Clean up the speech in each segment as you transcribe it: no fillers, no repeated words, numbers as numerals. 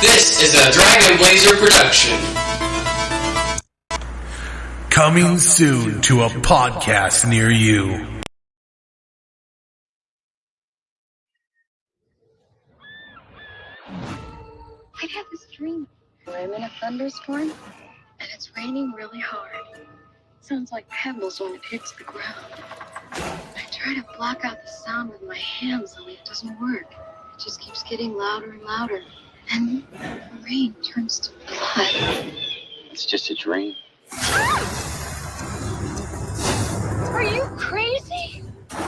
This is a Dragon Blazer production. Coming soon to a podcast near you. I had this dream. I'm in a thunderstorm, and it's raining really hard. It sounds like pebbles when it hits the ground. I try to block out the sound with my hands, only it doesn't work. It just keeps getting louder and louder. And the rain turns to blood. It's just a dream. Are you crazy?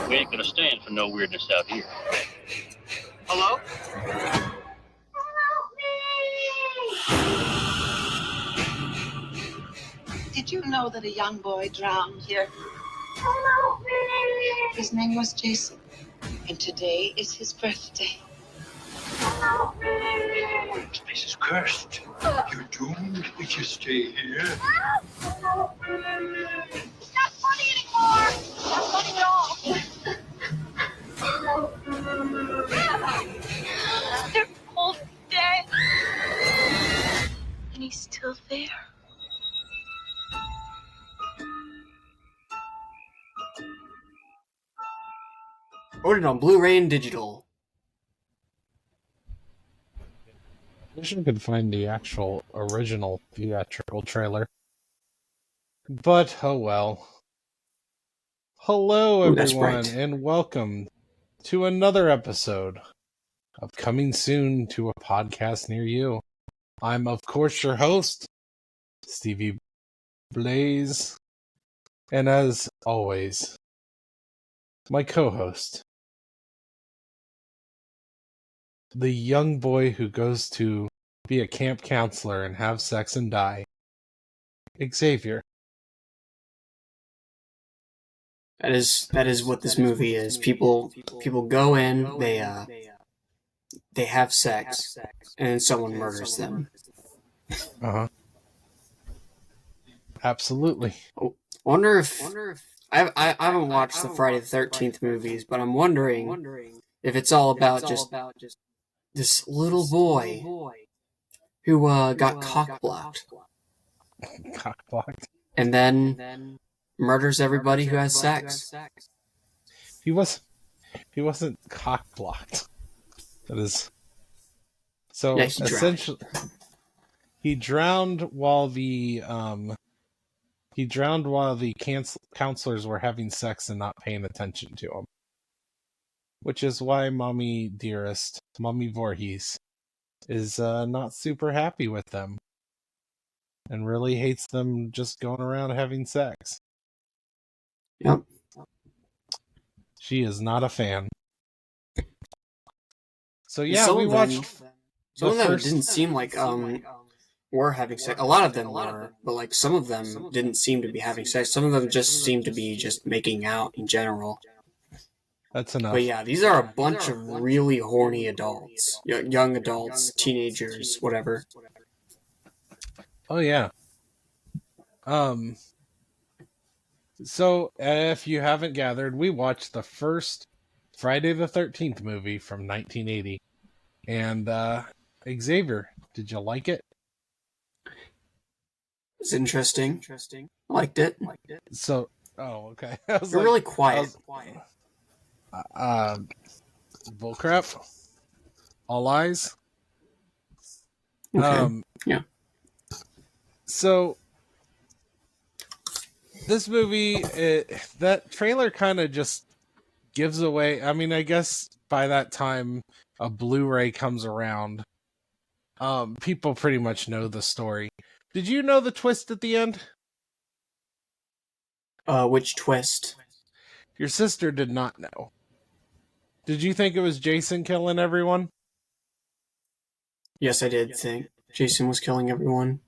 We ain't gonna stand for no weirdness out here. Hello? Did you know that a young boy drowned here? His name was Jason, and today is his birthday. This place is cursed. You're doomed if you stay here. It's not funny anymore. It's not funny at all. They're both dead. And he's still there. Ordered on Blu-ray and digital. I wish I could find the actual original theatrical trailer. But, oh well. Hello, everyone, right. and welcome to another episode of Coming Soon to a Podcast Near You. I'm, of course, your host, Stevie Blaze, and as always, my co-host, the young boy who goes to be a camp counselor and have sex and die, Xavier. That is what this movie is. People go in, they have sex, and then someone murders them. Uh-huh. Absolutely. Wonder if I haven't watched the Friday the 13th movies, but I'm wondering if it's all about just this little boy who got cock-blocked. Cock-blocked. And then murders everybody who has sex. He wasn't cock-blocked. That is... So, Yeah, essentially... He drowned while the counselors were having sex and not paying attention to him. Which is why Mommy Dearest, Mommy Voorhees, is not super happy with them. And really hates them just going around having sex. Yep. She is not a fan. So yeah, Some we of them- watched... Some of them first- didn't seem like were having sex. A lot of them were, but like some of them didn't seem to be having sex. Some of them just seemed to be just making out in general. That's enough. But yeah, these are a bunch of really horny adults, young adults, teenagers, whatever. Oh yeah. So if you haven't gathered, we watched the first Friday the 13th movie from 1980. And Xavier, did you like it? It's interesting. I liked it. So, oh, okay. I was They're really quiet. Bullcrap. All eyes. Okay. Yeah. So, this movie, that trailer kind of just gives away. I mean, I guess by that time a Blu-ray comes around, people pretty much know the story. Did you know the twist at the end? Which twist? Your sister did not know. Did you think it was Jason killing everyone? Yes, I did think Jason was killing everyone.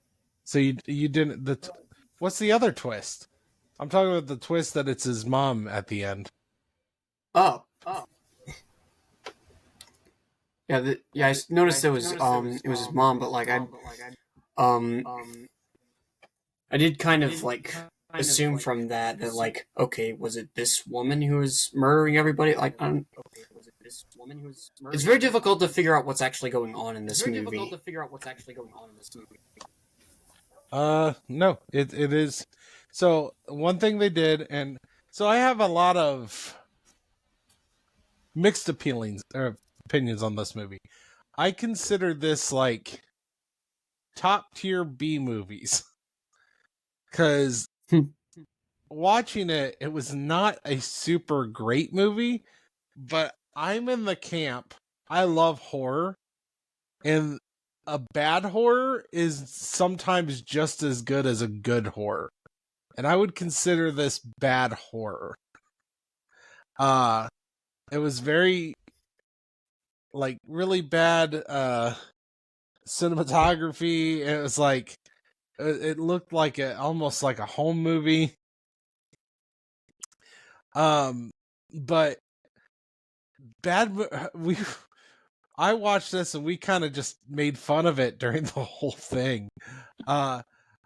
So you didn't. What's the other twist? I'm talking about the twist that it's his mom at the end. Oh. Yeah, I noticed it was his mom, but like I did kind of like assume from that like, okay, was it this woman who was murdering everybody? Like, It's very difficult to figure out what's actually going on in this movie. No, it is. So one thing they did, and so I have a lot of mixed opinions on this movie. I consider this like top tier B movies because watching it, it was not a super great movie, but I'm in the camp. I love horror, and a bad horror is sometimes just as good as a good horror. And I would consider this bad horror. It was very, like, really bad cinematography. It was like, it looked like almost like a home movie. But I watched this and we kind of just made fun of it during the whole thing.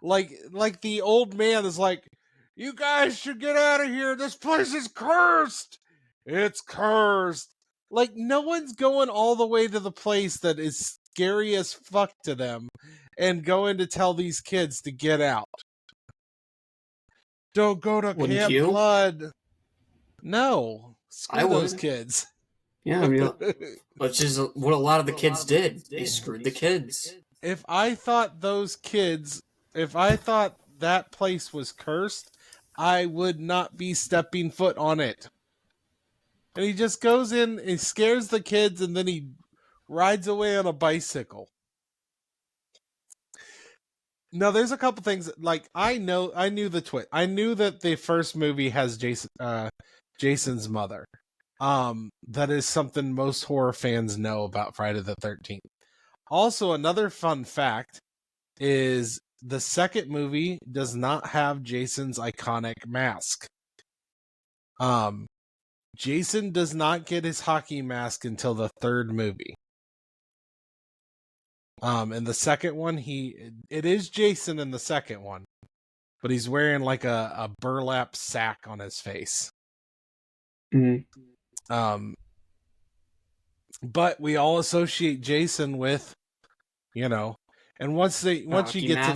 Like the old man is like, you guys should get out of here. This place is cursed. It's cursed. Like, no one's going all the way to the place that is scary as fuck to them and going to tell these kids to get out. Don't go to Camp Blood. No. Screw those kids. Yeah, I mean, which is what a lot of the kids did. They screwed the kids. If I thought that place was cursed, I would not be stepping foot on it. And he just goes in, he scares the kids, and then he rides away on a bicycle. Now, there's a couple things, like, I knew the twist. I knew that the first movie has Jason's mother. That is something most horror fans know about Friday the 13th. Also, another fun fact is the second movie does not have Jason's iconic mask. Jason does not get his hockey mask until the third movie. In the second one, it is Jason in the second one, but he's wearing like a burlap sack on his face. Mm-hmm. But we all associate Jason with, and once you get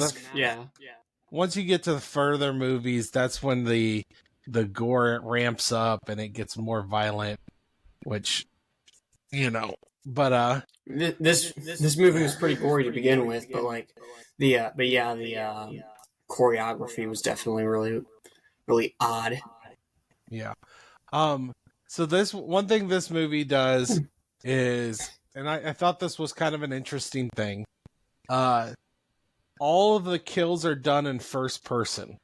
to the further movies, that's when the gore ramps up and it gets more violent, which, but this movie was pretty gory to begin with, but like the choreography was definitely really, really odd. Yeah. So this one thing this movie does is, and I thought this was kind of an interesting thing. All of the kills are done in first person.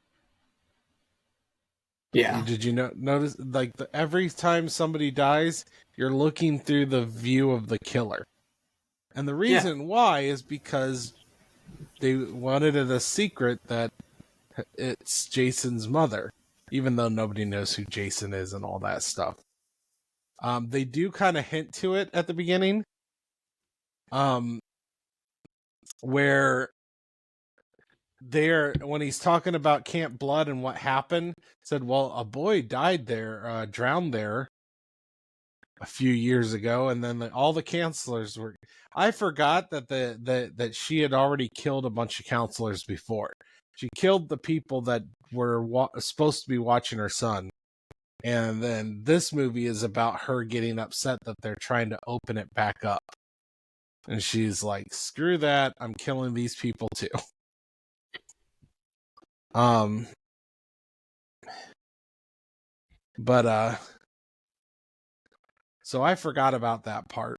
Yeah. Did you notice, like, every time somebody dies, you're looking through the view of the killer. And the reason why is because they wanted it a secret that it's Jason's mother, even though nobody knows who Jason is and all that stuff. They do kind of hint to it at the beginning, where when he's talking about Camp Blood and what happened, said, well, a boy died there, drowned there a few years ago, and then all the counselors were. I forgot that she had already killed a bunch of counselors before. She killed the people that were supposed to be watching her son. And then this movie is about her getting upset that they're trying to open it back up. And she's like, screw that, I'm killing these people too. So I forgot about that part.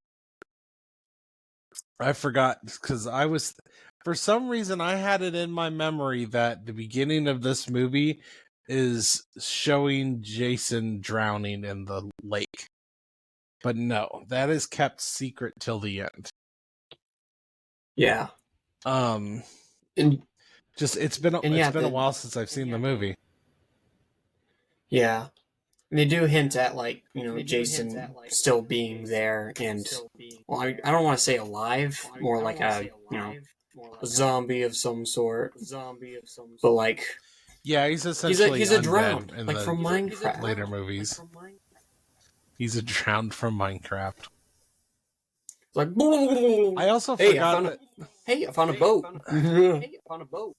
I forgot because for some reason I had it in my memory that the beginning of this movie is showing Jason drowning in the lake. But no, that is kept secret till the end. Yeah. And it's been a while since I've seen the movie. Yeah. And they do hint at, like, Jason still being there and, well, I don't want to say alive, more like a zombie of some sort. But, like, yeah, he's essentially he's a drone, in like from Minecraft. later movies. He's a drowned from Minecraft. It's like, I also hey, forgot I found a boat.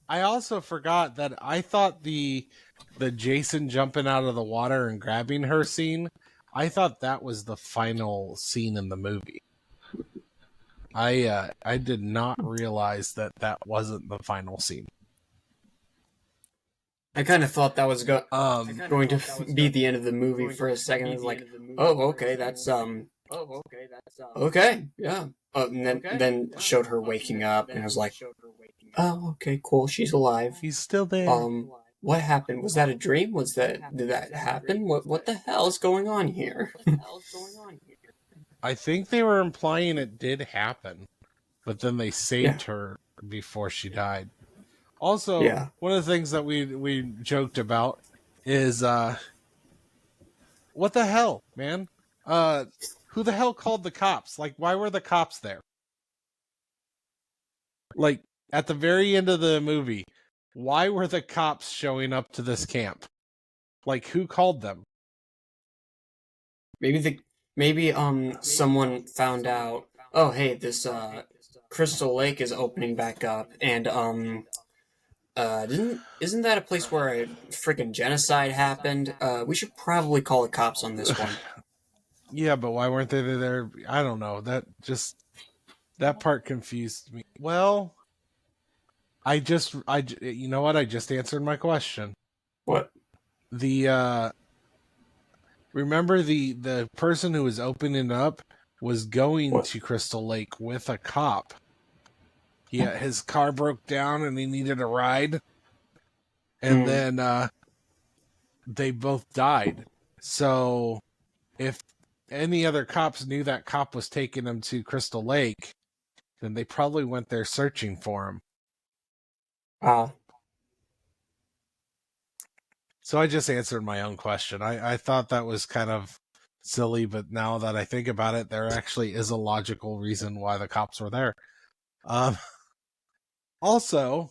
I also forgot that I thought the Jason jumping out of the water and grabbing her scene, I thought that was the final scene in the movie. I did not realize that wasn't the final scene. I kind of thought that was going to be the end of the movie for a second. It's like, okay, that's okay, yeah. And then showed her waking up, and I was like, oh, okay, cool, she's alive. He's still there. What happened? Was that a dream? Did that happen? What the hell is going on here? I think they were implying it did happen, but then they saved her before she died. Also, one of the things that we joked about is what the hell, man? Who the hell called the cops? Like, why were the cops there? Like, at the very end of the movie, why were the cops showing up to this camp? Like, who called them? Maybe someone found out, oh hey, this Crystal Lake is opening back up, and isn't that a place where a freaking genocide happened? We should probably call the cops on this one. Yeah, but why weren't they there? I don't know. That part confused me. Well, you know what? I just answered my question. What? Remember the person who was opening up was going to Crystal Lake with a cop. Yeah, his car broke down and he needed a ride. And then they both died. So if any other cops knew that cop was taking him to Crystal Lake, then they probably went there searching for him. So I just answered my own question. I thought that was kind of silly, but now that I think about it, there actually is a logical reason why the cops were there. Also,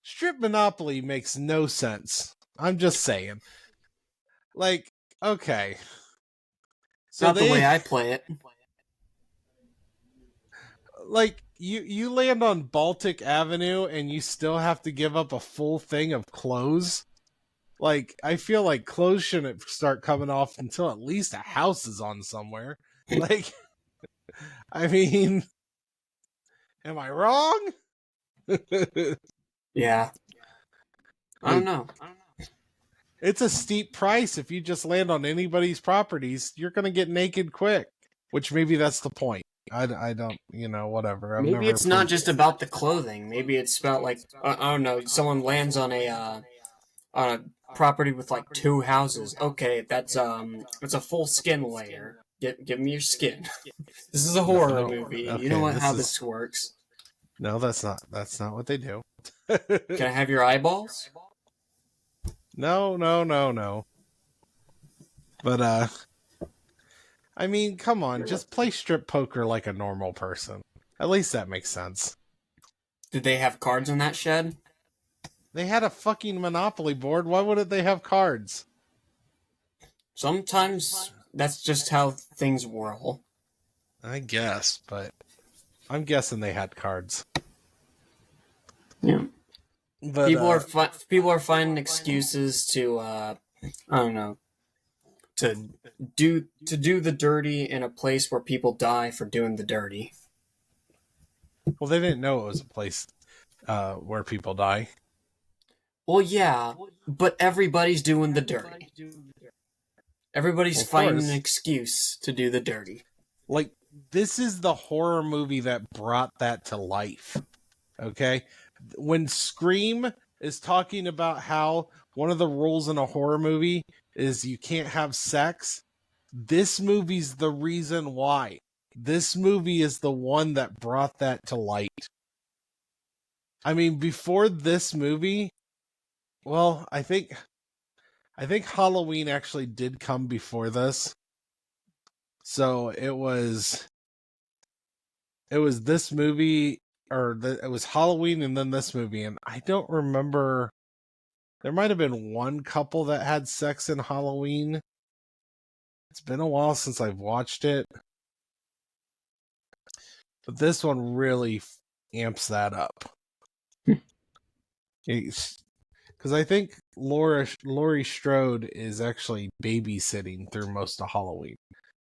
Strip Monopoly makes no sense. I'm just saying. Like, okay. So not the way I play it. Like, you land on Baltic Avenue and you still have to give up a full thing of clothes. Like, I feel like clothes shouldn't start coming off until at least a house is on somewhere. Like, I mean, am I wrong? Yeah. I don't know. It's a steep price. If you just land on anybody's properties, you're going to get naked quick. Which maybe that's the point. I don't, whatever. Maybe it's not just about the clothing. Maybe it's about, like, I don't know, someone lands on a property with, like, 2 houses. Okay, that's a full skin layer. Give me your skin. This is a horror movie. Okay, you know how this works. No, that's not what they do. Can I have your eyeballs? No. But, I mean, come on, just play strip poker like a normal person. At least that makes sense. Did they have cards in that shed? They had a fucking Monopoly board. Why wouldn't they have cards? Sometimes that's just how things whirl. I guess, but I'm guessing they had cards. Yeah. But, people are finding excuses to I don't know, to do the dirty in a place where people die for doing the dirty. Well, they didn't know it was a place where people die. Well, yeah, but everybody's doing the dirty. Everybody's finding an excuse to do the dirty. Like, this is the horror movie that brought that to life. Okay? When Scream is talking about how one of the rules in a horror movie is you can't have sex, this movie's the reason why. This movie is the one that brought that to light. I mean, before this movie, well, I think Halloween actually did come before this. So it was this movie, or it was Halloween and then this movie, and I don't remember There might have been one couple that had sex in Halloween. It's been a while since I've watched it. But this one really amps that up. Because I think Laurie Strode is actually babysitting through most of Halloween.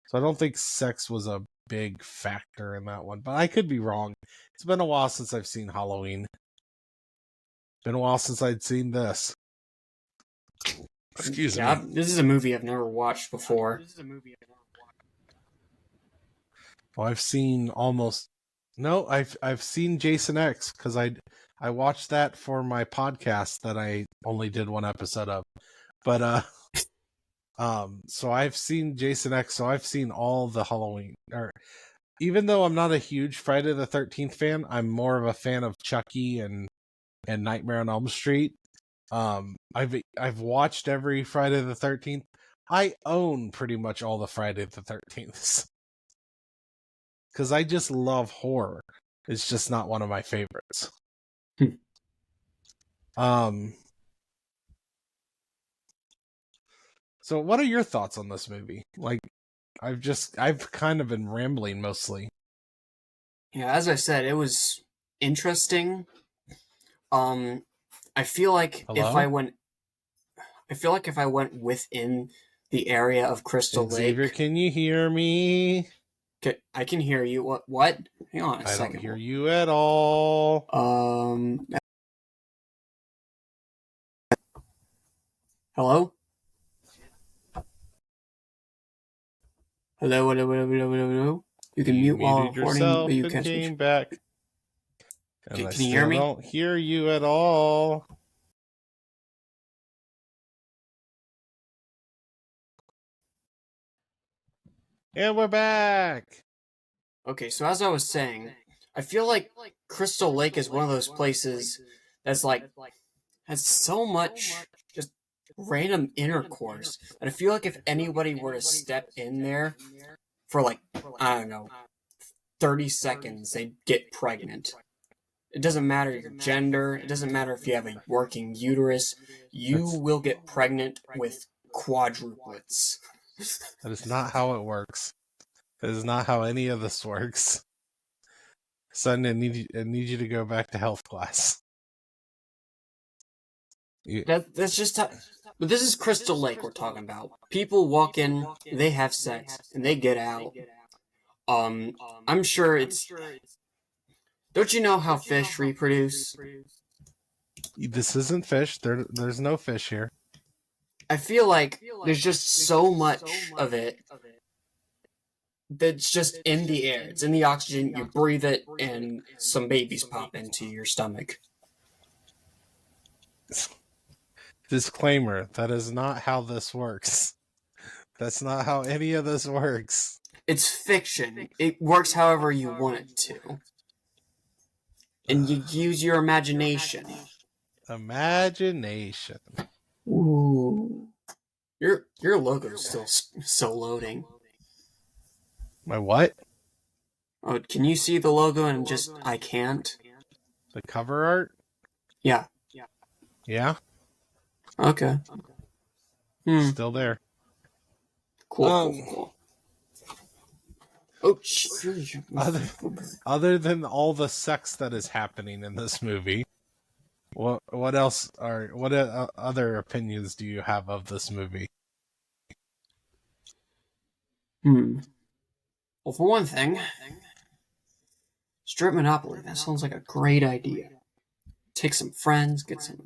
So I don't think sex was a big factor in that one. But I could be wrong. It's been a while since I've seen Halloween. Been a while since I'd seen this. Excuse me. This is a movie I've never watched before. Well, I've seen almost... No, I've seen Jason X because I watched that for my podcast that I only did one episode of. But so I've seen Jason X, so I've seen all the Halloween. Or even though I'm not a huge Friday the 13th fan, I'm more of a fan of Chucky and Nightmare on Elm Street. I've watched every Friday the 13th. I own pretty much all the Friday the 13th. Because I just love horror. It's just not one of my favorites. So what are your thoughts on this movie? Like, I've kind of been rambling mostly. Yeah, as I said, it was interesting. I feel like Hello? if I went within the area of Crystal Xavier, Lake. can you hear me? I can hear you. What? Hang on a I second. don't hear you at all. Hello? Hello. You can mute while muted recording, yourself but you and can't came speak. back. And Can I you still hear me? don't hear you at all. And we're back. Okay, so as I was saying, I feel like Crystal Lake is one of those places that's like has so much just random intercourse that I feel like if anybody were to step in there for like, I don't know, 30 seconds, they'd get pregnant. It doesn't matter your gender, it doesn't matter if you have a working uterus, you will get pregnant with quadruplets. That is not how it works. That is not how any of this works. Son, I need you to go back to health class. That's just how... But this is Crystal Lake we're talking about. People walk in, they have sex, and they get out. I'm sure it's... Don't you know how fish reproduce? This isn't fish. There's no fish here. I feel like there's just so much of it that's just in the air. It's in the oxygen, you breathe it, and some babies pop into your stomach. Disclaimer, that is not how this works. That's not how any of this works. It's fiction. It works however you want it to. And you use your imagination. Imagination. Ooh. Your logo's still loading. My what? Oh, can you see the logo and just I can't? The cover art? Yeah. Yeah? Okay. Still there. Cool. Oh, Other than all the sex that is happening in this movie, what other opinions do you have of this movie? Well, for one thing, strip Monopoly. That sounds like a great idea. Take some friends, get some.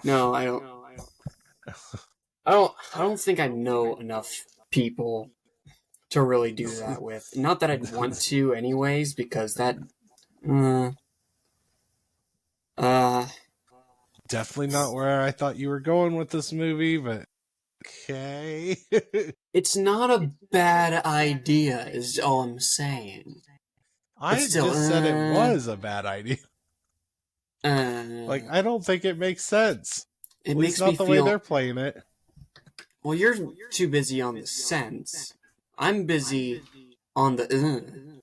No, I don't. I don't think I know enough people to really do that with. Not that I'd want to, anyways, because that. Definitely not where I thought you were going with this movie, but okay. It's not a bad idea, is all I'm saying. I still, just said it was a bad idea. Like, I don't think it makes sense. It At makes least not me the feel. way they're playing it. Well, you're too busy on the sense. I'm busy on the.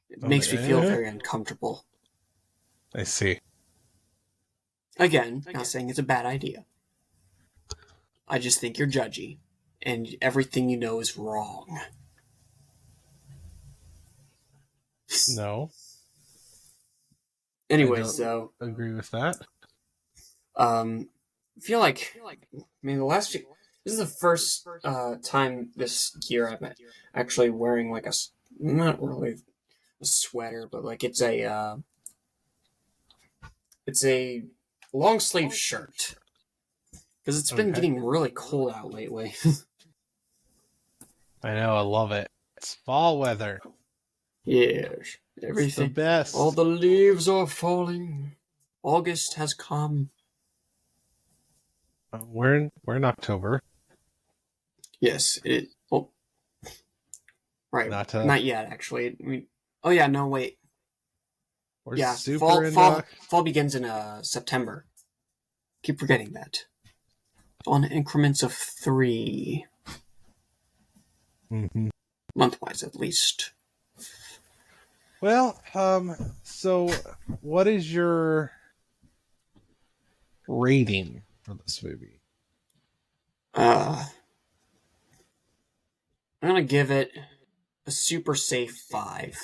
It makes me feel very uncomfortable. I see. Again, not saying it's a bad idea. I just think you're judgy, and everything you know is wrong. No. Anyways, though, Agree with that. I feel like, the last few, this is the first time this year I'm actually wearing like not really a sweater, but like it's a long sleeve shirt because it's been getting really cold out lately. I know, I love it. It's fall weather. Yes, everything. It's the best. All the leaves are falling. August has come. We're in October. Yes, right. Not yet, actually. Oh yeah, no, wait. We're fall begins in September. Keep forgetting that. On increments of 3. Mm-hmm. Month-wise, at least. Well, so what is your rating for this movie? I'm gonna give it a super safe 5.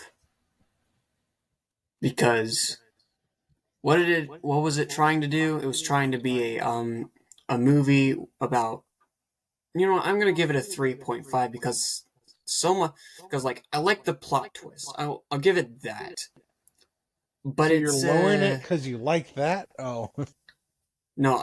Because what was it trying to do? It was trying to be a movie about, I'm gonna give it a 3.5 because I like the plot twist. I'll give it that. But so it's you're lowering it because you like that? Oh. No,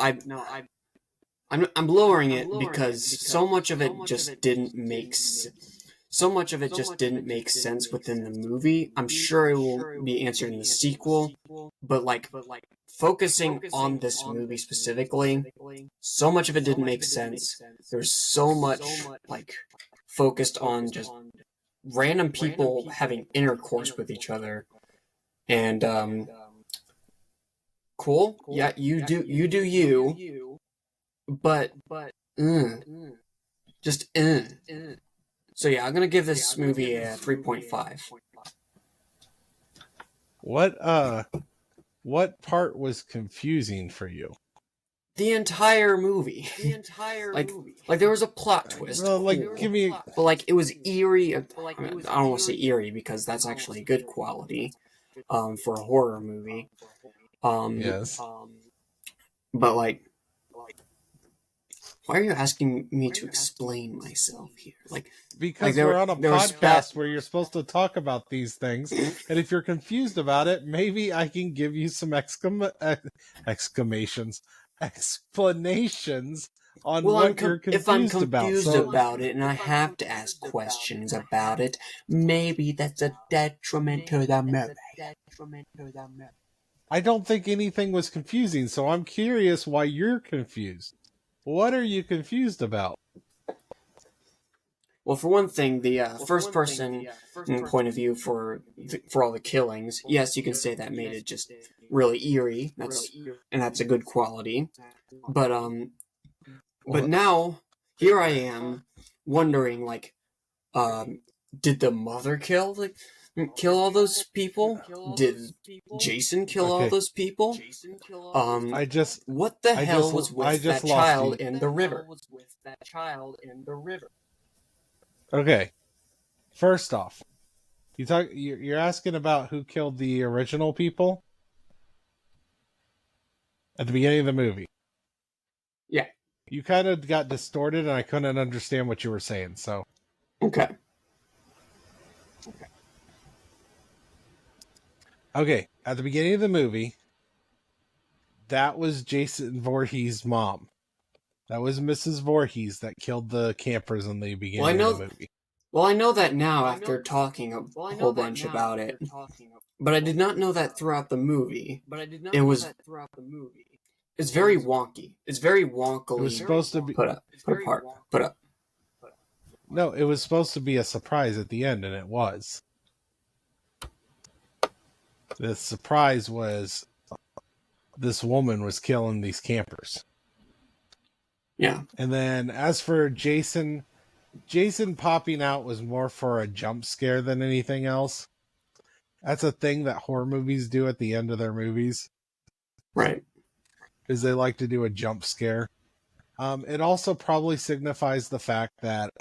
I'm lowering it because so much of it just didn't make sense. So much of it just didn't make sense within the movie. I'm sure it will be answered in the sequel, but focusing on this movie specifically, so much of it didn't make sense. There's so much focused on just random people having intercourse with each other, and cool. Yeah, you do you, but just. So yeah, I'm gonna give this movie a 3.5. What part was confusing for you? The entire movie. Like there was a plot twist. Give me. But it was eerie. I don't want to say eerie because that's actually good quality, for a horror movie. Yes. But why are you asking me to explain myself here? Because we're on a podcast where you're supposed to talk about these things, and if you're confused about it, maybe I can give you some explanations on what you're confused about. If I'm confused about it and I have to ask questions about it, maybe that's a detriment to the movie. I don't think anything was confusing, so I'm curious why you're confused. What are you confused about? Well, for one thing, the first person point of view for all the killings, yes, you can say that made it just really eerie. That's a good quality. But now here I am wondering, did the mother kill all those people? Did Jason kill all those people? What the hell was with that child in the river? Okay. First off, you're asking about who killed the original people at the beginning of the movie. Yeah. You kind of got distorted and I couldn't understand what you were saying, so. Okay. Okay, at the beginning of the movie, that was Jason Voorhees' mom. That was Mrs. Voorhees that killed the campers in the beginning of the movie. Well, I know that now after talking a whole bunch about it. But I did not know that throughout the movie. It's very wonky. It's very wonkily. It was supposed to be put up. No, it was supposed to be a surprise at the end, and it was. The surprise was this woman was killing these campers. Yeah. And then as for Jason popping out was more for a jump scare than anything else. That's a thing that horror movies do at the end of their movies. Right. Is they like to do a jump scare. It also probably signifies the fact that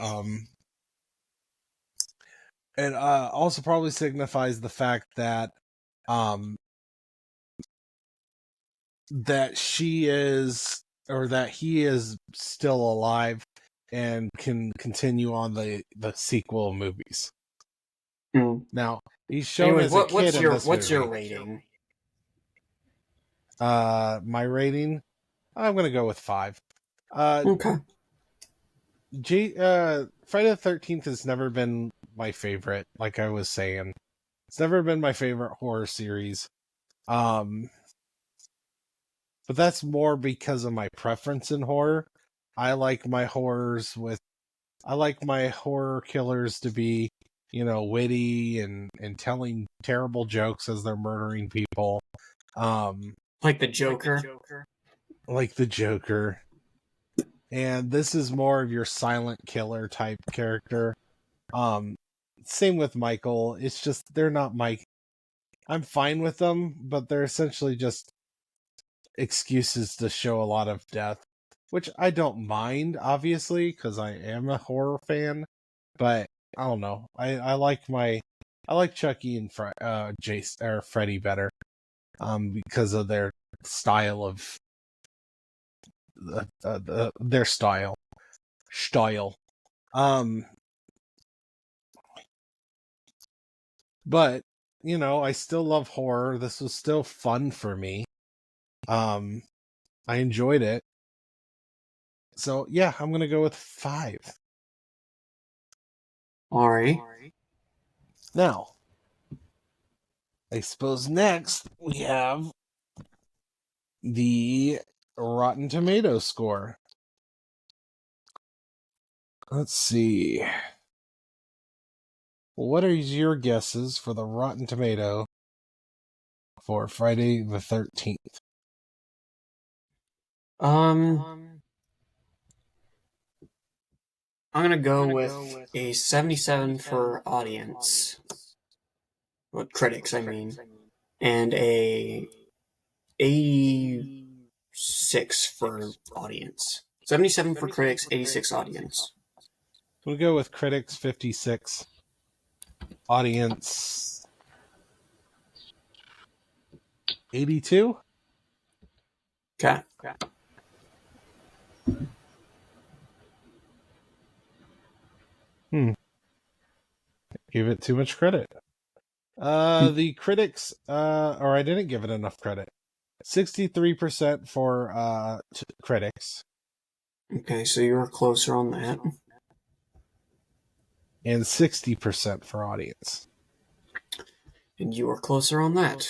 that she is, or that he is still alive and can continue on the sequel movies. Now, he's shown Anyway, as a kid in this what's your movie. rating? My rating? I'm gonna go with 5. Okay. Friday the 13th has never been my favorite, like I was saying. It's never been my favorite horror series. But that's more because of my preference in horror. I like my horror killers to be, witty and telling terrible jokes as they're murdering people. Like the Joker? Like the Joker. And this is more of your silent killer type character. Same with Michael. It's just, they're not Mike. I'm fine with them, but they're essentially just excuses to show a lot of death, which I don't mind, obviously, because I am a horror fan. But I don't know. I like Chucky and Jason or Freddy better, because of their style of their style. But I still love horror. This was still fun for me. I enjoyed it. So yeah, I'm gonna go with 5. Alright. Now, I suppose next we have the Rotten Tomatoes score. Let's see. What are your guesses for the Rotten Tomato for Friday the 13th? I'm gonna go with a 77 for audience. Well, critics, I mean. And a 86 for audience. 77 for critics, 86 audience. We'll go with critics 56. Audience 82? Okay. Give it too much credit. The critics, or I didn't give it enough credit. 63% for critics. Okay, so you were closer on that. And 60% for audience. And you were closer on that.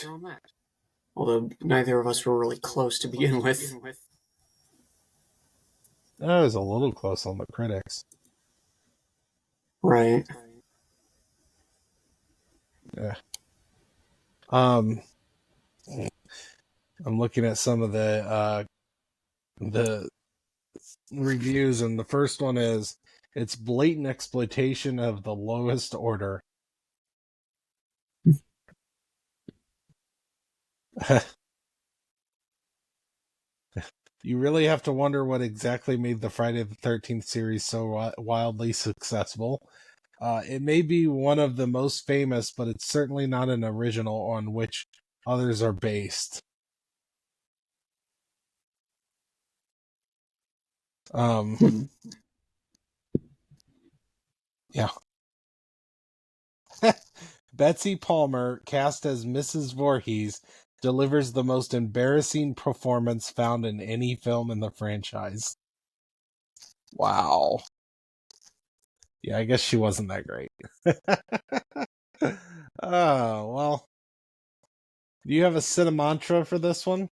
Although neither of us were really close to begin with. I was a little close on the critics. Right. Yeah. I'm looking at some of the reviews, and the first one is, it's blatant exploitation of the lowest order. You really have to wonder what exactly made the Friday the 13th series so wildly successful. It may be one of the most famous, but it's certainly not an original on which others are based. Yeah. Betsy Palmer, cast as Mrs. Voorhees, delivers the most embarrassing performance found in any film in the franchise. Wow. Yeah, I guess she wasn't that great. Oh, well. Do you have a cinemantra for this one?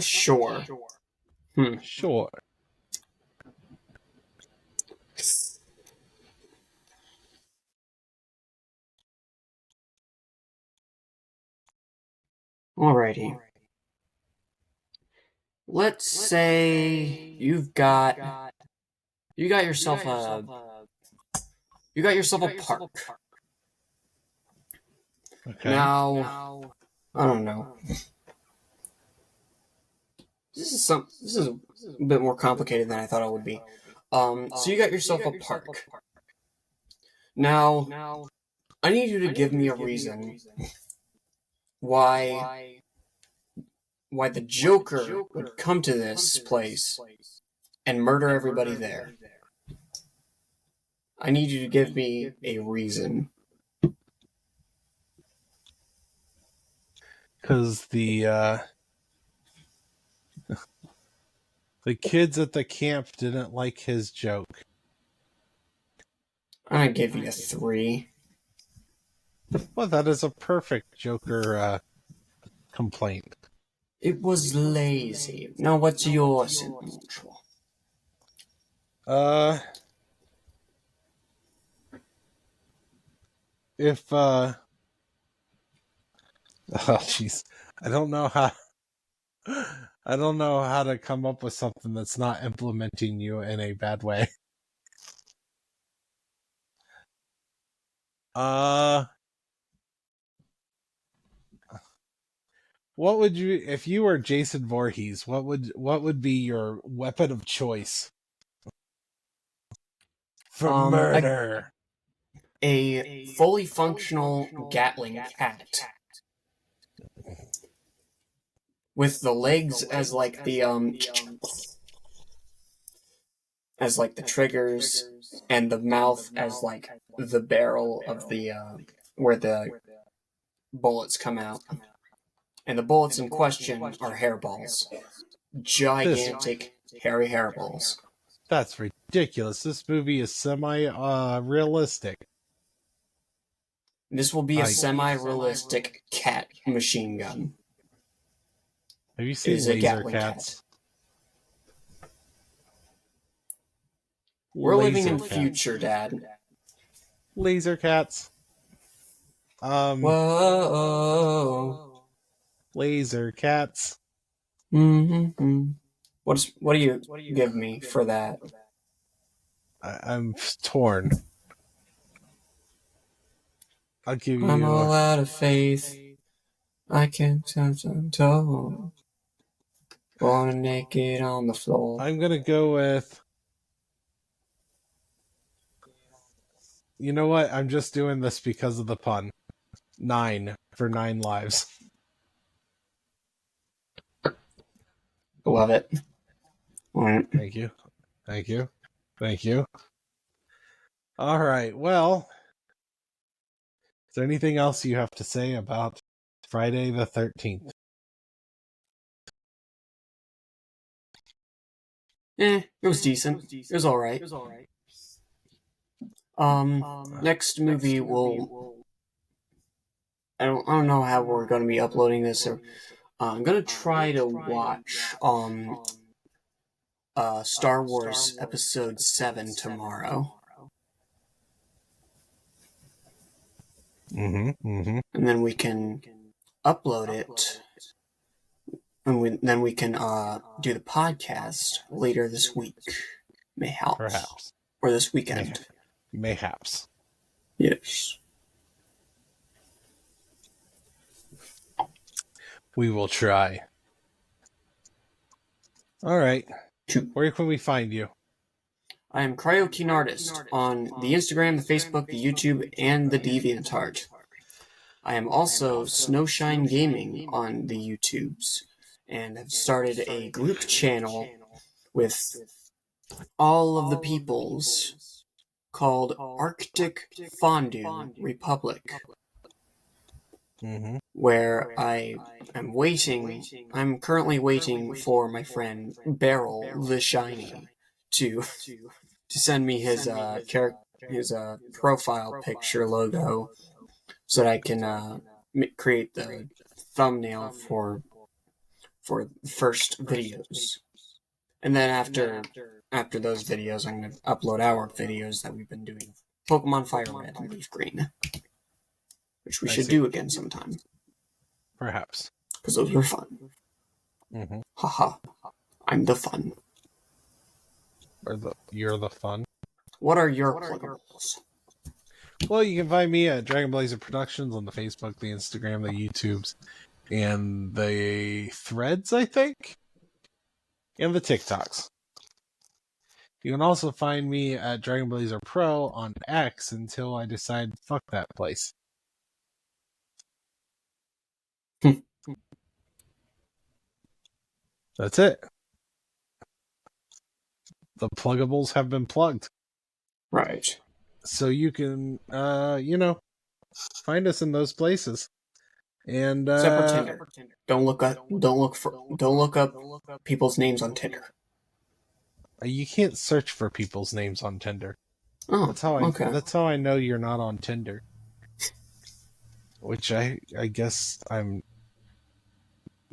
Sure. Sure. Alrighty. Let's say you got yourself a park. Okay. Now, I don't know. This is a bit more complicated than I thought it would be. So you got yourself a park. Now, I need you to give me a reason why the Joker would come to this place and murder everybody there. I need you to give me a reason. Because the kids at the camp didn't like his joke. I give you a 3. Well, that is a perfect Joker complaint. It was lazy. Now what's yours in neutral? If oh jeez, I don't know how to come up with something that's not implementing you in a bad way. What would you, if you were Jason Voorhees, what would be your weapon of choice for murder? A fully functional Gatling cat. With the legs as like the triggers, and the mouth as like the barrel of the where the bullets come out. And the bullets in question are hairballs. Gigantic hairy hairballs. That's ridiculous. This movie is semi-realistic. This will be a semi-realistic cat machine gun. Have you seen Laser Cats? We're living in the future, Dad. Laser Cats. Whoa. Laser Cats. Mm-hmm. What do you give me for that? I'm torn. I'll give you. I'm all out of faith. I can't touch on toe. Born naked on the floor. I'm gonna go with. You know what? I'm just doing this because of the pun. 9 for 9 lives. Love it. All right. Thank you. Thank you. Thank you. All right. Well, is there anything else you have to say about Friday the 13th? It was decent. It was all right. Next movie will. I don't know how we're going to be uploading this. I'm going to try to watch Star Wars Episode 7 tomorrow. Mm-hmm. And then we can upload it. And then we can do the podcast later this week. Mayhaps. Perhaps. Or this weekend. Mayhaps. Yes. We will try. All right. Where can we find you? I am Cryokeen Artist on the Instagram, the Facebook, the YouTube, and the DeviantArt. I am also Snowshine Gaming on the YouTubes, and have started a group channel with all of the peoples called Arctic Fondue Republic. Mm-hmm. Where I'm currently waiting for my friend Beryl the Shiny to send me his profile picture logo so that I can create the thumbnail for the first videos. And then after those videos, I'm going to upload our videos that we've been doing. Pokemon Fire Red and Leaf Green. Which we should do again sometime. Perhaps. Because those were fun. Mm-hmm. Haha. I'm the fun. You're the fun. What are your pluggables? Well, you can find me at Dragon Blazer Productions on the Facebook, the Instagram, the YouTubes, and the Threads, I think. and the TikToks. You can also find me at Dragon Blazer Pro on X until I decide fuck that place. That's it. The pluggables have been plugged. Right. So you can, find us in those places. And Except for Tinder. Don't look up people's names on Tinder. You can't search for people's names on Tinder. Oh, That's how I know you're not on Tinder. Which I guess I'm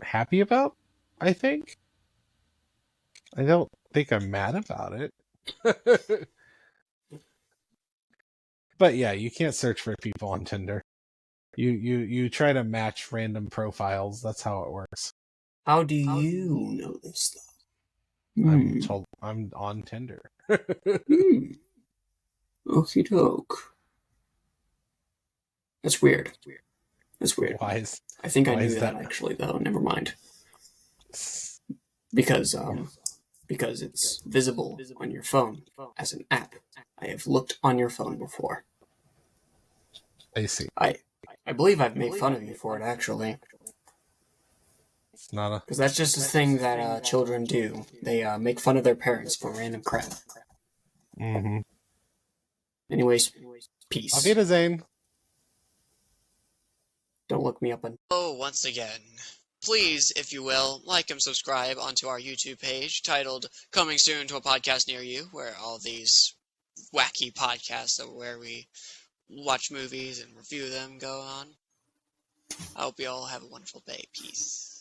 happy about, I think. I don't think I'm mad about it. But yeah, you can't search for people on Tinder. You try to match random profiles. That's how it works. How do you know this stuff? I'm told I'm on Tinder. Okie doke. That's weird. Why I think I why knew is that that? actually, though. Never mind. Because it's visible on your phone as an app. I have looked on your phone before. I see. I believe I've made fun of you for it, actually. It's not a. Because that's just a thing that children do. They make fun of their parents for random crap. Mm-hmm. Anyways, peace. Auf Wiedersehen. Don't look me up on... Hello once again. Please, if you will, like and subscribe onto our YouTube page titled Coming Soon to a Podcast Near You, where all these wacky podcasts where we watch movies and review them go on. I hope you all have a wonderful day. Peace.